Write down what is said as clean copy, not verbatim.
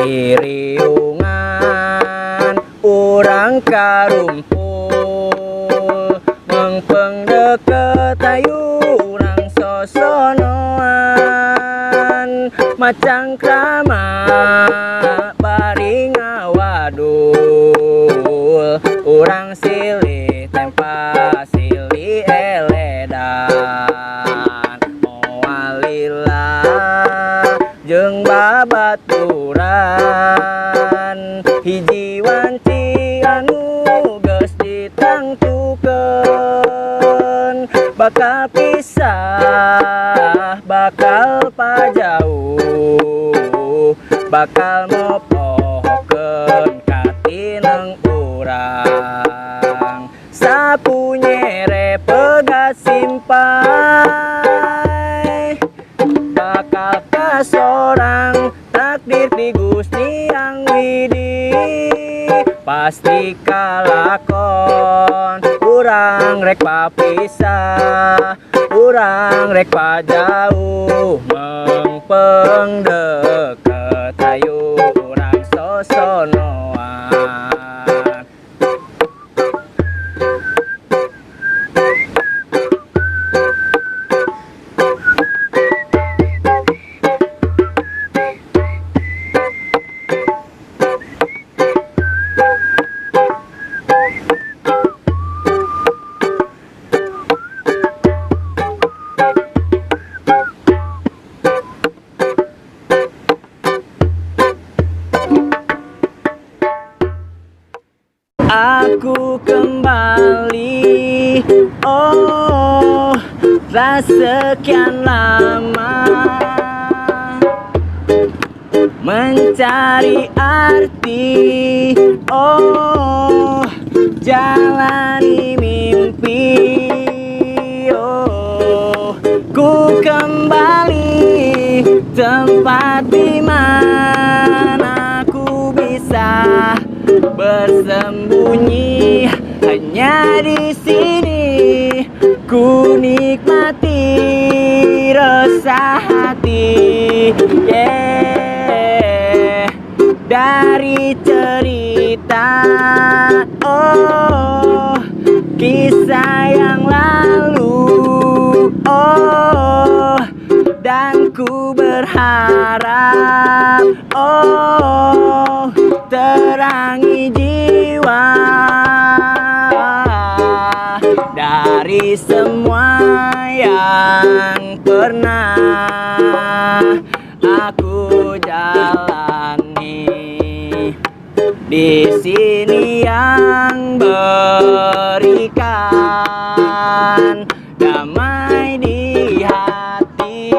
di riungan urang karumpul mengpeng deket ayu urang sosonoan macang krama bari ngawadul urang silih tempa silih eledan moalila jeung babaturan hiji wanci anu geus ditangtukeun bakal pisah bakal pajauh bakal mopohokeun katineng urang sapunyere pegat simpai bakal kasorang takdir di Gusti Yang Widi pasti kalakon urang rek papisah urang rek pajauh mengpeng deket ayu urang sosonoan. Aku kembali, oh sekian lama mencari arti, oh jalani mimpi, oh ku kembali tempat di mana ku bisa bersembunyi hanya di sini ku nikmati rasa hati dari cerita oh kisah yang lalu oh dan ku berharap oh terangi jiwa dari semua yang pernah aku jalani di sini yang berikan damai di hati.